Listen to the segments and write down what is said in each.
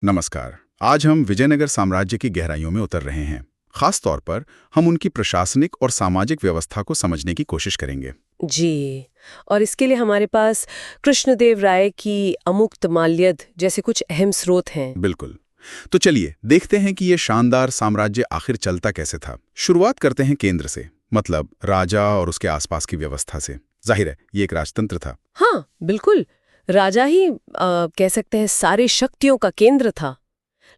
नमस्कार। आज हम विजयनगर साम्राज्य की गहराइयों में उतर रहे हैं। खास तौर पर हम उनकी प्रशासनिक और सामाजिक व्यवस्था को समझने की कोशिश करेंगे। जी। और इसके लिए हमारे पास कृष्णदेव राय की अमुक्तमाल्यद जैसे कुछ अहम स्रोत हैं। बिल्कुल। तो चलिए देखते हैं कि ये शानदार साम्राज्य आखिर चलता कैसे था। शुरुआत करते हैं केंद्र से, मतलब राजा और उसके आसपास की व्यवस्था से। जाहिर है ये एक राजतंत्र था। हाँ, बिल्कुल। राजा ही कह सकते हैं सारी शक्तियों का केंद्र था।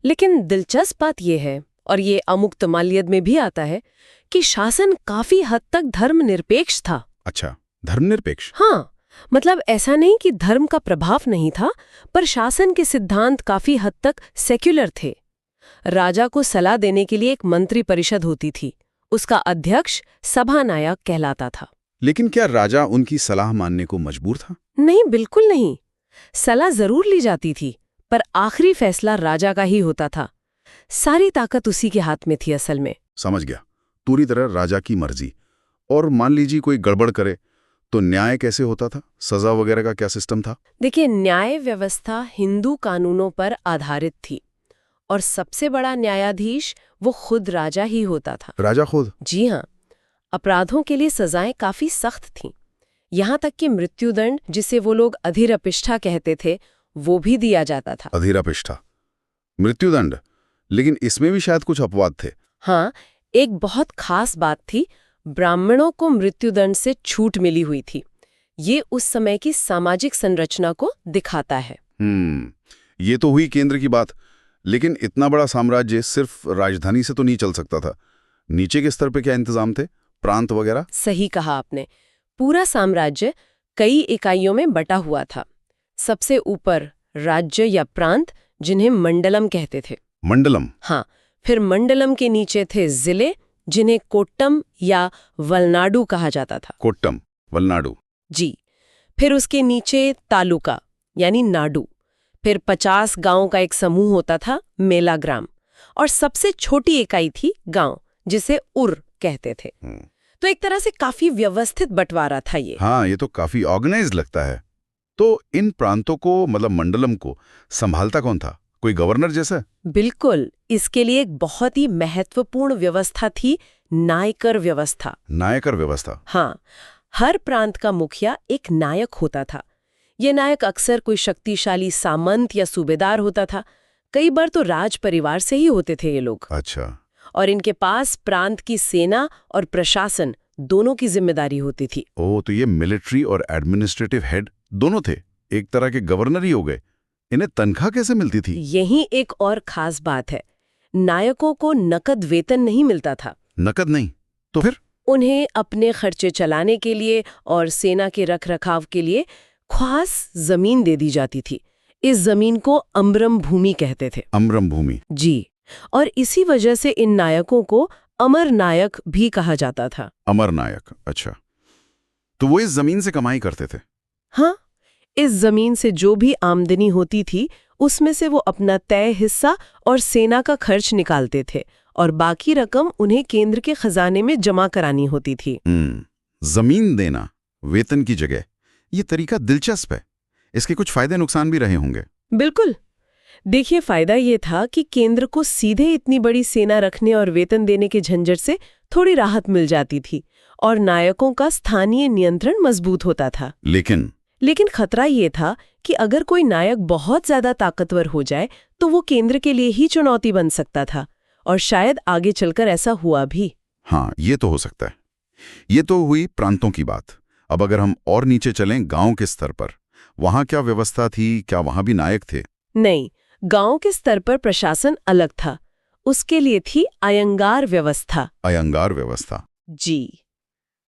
लेकिन दिलचस्प बात यह है, और ये अमुक्तमाल्यद में भी आता है, कि शासन काफी हद तक धर्मनिरपेक्ष था। अच्छा, धर्मनिरपेक्ष। हाँ, मतलब ऐसा नहीं कि धर्म का प्रभाव नहीं था, पर शासन के सिद्धांत काफी हद तक सेक्युलर थे। राजा को सलाह देने के लिए एक मंत्री परिषद होती थी। उसका अध्यक्ष सभानायक कहलाता था। लेकिन क्या राजा उनकी सलाह मानने को मजबूर था? नहीं, बिल्कुल नहीं। सलाह जरूर ली जाती थी, पर आखिरी फैसला राजा का ही होता था। सारी ताकत उसी के हाथ में थी असल में। समझ गया, पूरी तरह राजा की मर्जी। और मान लीजिए कोई गड़बड़ करे तो न्याय कैसे होता था? सजा वगैरह का क्या सिस्टम था? देखिए, न्याय व्यवस्था हिंदू कानूनों पर आधारित थी, और सबसे बड़ा न्यायाधीश वो खुद राजा ही होता था। राजा खुद? जी हाँ। अपराधों के लिए सजाएं काफी सख्त थीं। यहाँ तक कि मृत्युदंड, जिसे वो लोग अधीरपिष्ठा कहते थे, वो भी दिया जाता था। अधीरपिष्ठा, मृत्युदंड। लेकिन इसमें भी शायद कुछ अपवाद थे। हाँ, एक बहुत खास बात थी, ब्राह्मणों को मृत्युदंड से छूट मिली हुई थी। ये उस समय की सामाजिक संरचना को दिखाता है। ये तो हुई केंद्र की बात। लेकिन इतना बड़ा साम्राज्य सिर्फ राजधानी से तो नहीं चल सकता था। नीचे के स्तर पे क्या इंतजाम थे? प्रांत वगैरह? सही कहा आपने। पूरा साम्राज्य कई इकाइयों में बटा हुआ था। सबसे ऊपर राज्य या प्रांत, जिन्हें मंडलम कहते थे। मंडलम? हाँ। फिर मंडलम के नीचे थे जिले, जिन्हें कोट्टम या वलनाडु कहा जाता था। कोट्टम, वलनाडु। जी। फिर उसके नीचे तालुका यानी नाडु। फिर 50 गांव का एक समूह होता था, मेला ग्राम। और सबसे छोटी इकाई थी गांव, जिसे उर कहते थे। तो एक तरह से काफी व्यवस्थित बंटवारा था ये। हाँ, ये तो काफी ऑर्गेनाइज्ड लगता है। तो इन प्रांतों को, मतलब मंडलम को, संभालता कौन था? कोई गवर्नर जैसा? बिल्कुल। इसके लिए एक बहुत ही महत्वपूर्ण व्यवस्था थी, नायकर व्यवस्था। नायकर व्यवस्था? हाँ, हर प्रांत का मुखिया एक नायक होता था। ये नायक अक्सर कोई शक्तिशाली सामंत या सूबेदार होता था। कई बार तो राज परिवार से ही होते थे ये लोग। अच्छा। और इनके पास प्रांत की सेना और प्रशासन दोनों की जिम्मेदारी होती थी। ओह, तो ये मिलिट्री और एडमिनिस्ट्रेटिव हेड दोनों थे, एक तरह के गवर्नर ही हो गए। इन्हें तनख्वाह कैसे मिलती थी? यही एक और खास बात है। नायकों को नकद वेतन नहीं मिलता था। नकद नहीं? तो फिर? उन्हें अपने खर्चे चलाने के लिए और सेना के रखरखाव के लिए खास जमीन दे दी जाती थी। इस जमीन को अमरम भूमि कहते थे। अमरम भूमि? जी। और इसी वजह से इन नायकों को अमर नायक भी कहा जाता था। अमर नायक, अच्छा। तो वो इस जमीन से कमाई करते थे? हाँ, इस जमीन से जो भी आमदनी होती थी, उसमें से वो अपना तय हिस्सा और सेना का खर्च निकालते थे, और बाकी रकम उन्हें केंद्र के खजाने में जमा करानी होती थी। जमीन देना वेतन की जगह, ये तरीका दिलचस्प है। इसके कुछ फायदे नुकसान भी रहे होंगे। बिल्कुल। देखिए, फायदा ये था कि केंद्र को सीधे इतनी बड़ी सेना रखने और वेतन देने के झंझट से थोड़ी राहत मिल जाती थी, और नायकों का स्थानीय नियंत्रण मजबूत होता था। लेकिन खतरा ये था कि अगर कोई नायक बहुत ज्यादा ताकतवर हो जाए तो वो केंद्र के लिए ही चुनौती बन सकता था, और शायद आगे चलकर ऐसा हुआ भी। हाँ, ये तो हो सकता है। ये तो हुई प्रांतों की बात। अब अगर हम और नीचे चलें, गांव के स्तर पर, वहां क्या व्यवस्था थी? क्या वहां भी नायक थे? नहीं, गांव के स्तर पर प्रशासन अलग था। उसके लिए थी अयंगार व्यवस्था। अयंगार व्यवस्था? जी।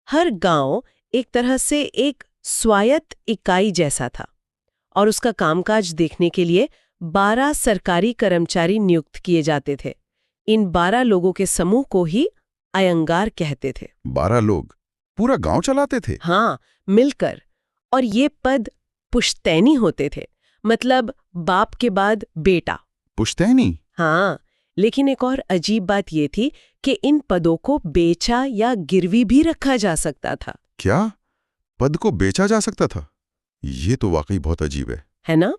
हर गांव एक तरह से एक स्वायत्त इकाई जैसा था, और उसका कामकाज देखने के लिए 12 सरकारी कर्मचारी नियुक्त किए जाते थे। इन 12 लोगों के समूह को ही अयंगार कहते थे। 12 लोग पूरा गांव चलाते थे? हाँ, मिलकर। और ये पद पुश्तैनी होते थे, मतलब बाप के बाद बेटा। पुश्तैनी? हाँ, लेकिन एक और अजीब बात ये थी कि इन पदों को बेचा या गिरवी भी रखा जा सकता था। क्या? पद को बेचा जा सकता था? ये तो वाकई बहुत अजीब है है ना?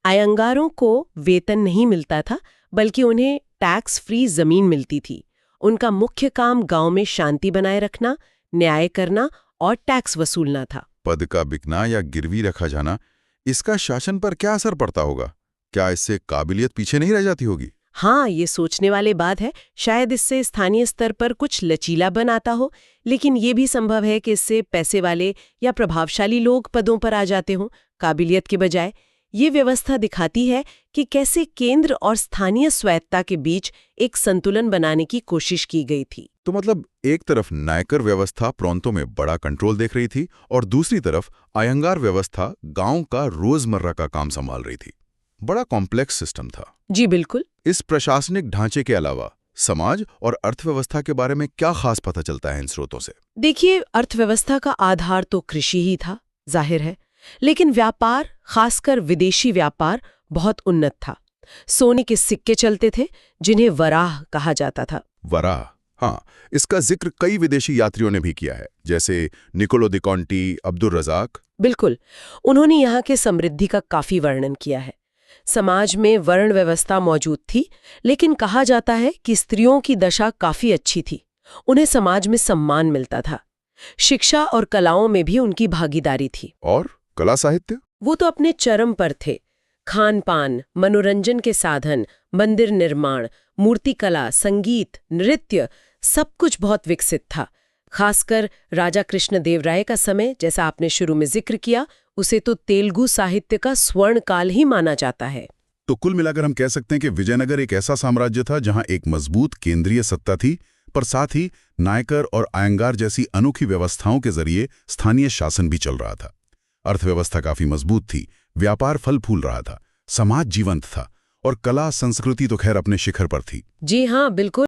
अयंगारों को वेतन नहीं मिलता था, बल्कि उन्हें टैक्स फ्री जमीन मिलती थी। उनका मुख्य काम गांव में शांति बनाए रखना, न्याय करना और टैक्स वसूलना था। पद का बिकना या गिरवी रखा जाना, इसका शासन पर क्या असर पड़ता होगा? क्या इससे काबिलियत पीछे नहीं रह जाती होगी? हाँ, ये सोचने वाली बात है। शायद इससे स्थानीय स्तर पर कुछ लचीलापन आता हो, लेकिन ये भी संभव है कि इससे पैसे वाले या प्रभावशाली लोग पदों पर आ जाते हों, काबिलियत के बजाय। ये व्यवस्था दिखाती है कि कैसे केंद्र और स्थानीय स्वायत्तता के बीच एक संतुलन बनाने की कोशिश की गई थी। तो मतलब एक तरफ नायकर व्यवस्था प्रांतों में बड़ा कंट्रोल देख रही थी और दूसरी तरफ अयंगार व्यवस्था गांव का रोजमर्रा का काम संभाल रही थी। बड़ा कॉम्प्लेक्स सिस्टम था। जी बिल्कुल। इस प्रशासनिक ढांचे के अलावा समाज और अर्थव्यवस्था के बारे में क्या खास पता चलता है इन स्रोतों से? देखिए, अर्थव्यवस्था का आधार तो कृषि ही था, जाहिर है, लेकिन व्यापार, खासकर विदेशी व्यापार, बहुत उन्नत था। सोने के सिक्के चलते थे, जिन्हें वराह कहा जाता था। वराह, हाँ, इसका जिक्र कई विदेशी यात्रियों ने भी किया है, जैसे निकोलो दी कॉन्टी, अब्दुल रज़ाक। बिल्कुल, उन्होंने यहाँ के समृद्धि का काफी वर्णन किया है। समाज में वर्ण व्यवस्था मौजूद थी, लेकिन कहा जाता है कि स्त्रियों की दशा काफी अच्छी थी। उन्हें समाज में सम्मान मिलता था। शिक्षा और कलाओं में भी उनकी भागीदारी थी। और कला साहित्य? वो तो अपने चरम पर थे। खान पान, मनोरंजन के साधन, मंदिर निर्माण, मूर्तिकला, संगीत, नृत्य, सब कुछ बहुत विकसित था। खासकर राजा कृष्णदेवराय का समय, जैसा आपने शुरू में जिक्र किया, उसे तो तेलुगु साहित्य का स्वर्ण काल ही माना जाता है। तो कुल मिलाकर हम कह सकते हैं कि विजयनगर एक ऐसा साम्राज्य था जहां एक मजबूत केंद्रीय सत्ता थी, पर साथ ही नायकर और अयंगार जैसी अनोखी व्यवस्थाओं के जरिए स्थानीय शासन भी चल रहा था। अर्थव्यवस्था काफी मजबूत थी, व्यापार फल फूल रहा था, समाज जीवंत था और कला संस्कृति तो खैर अपने शिखर पर थी। जी हाँ, बिल्कुल।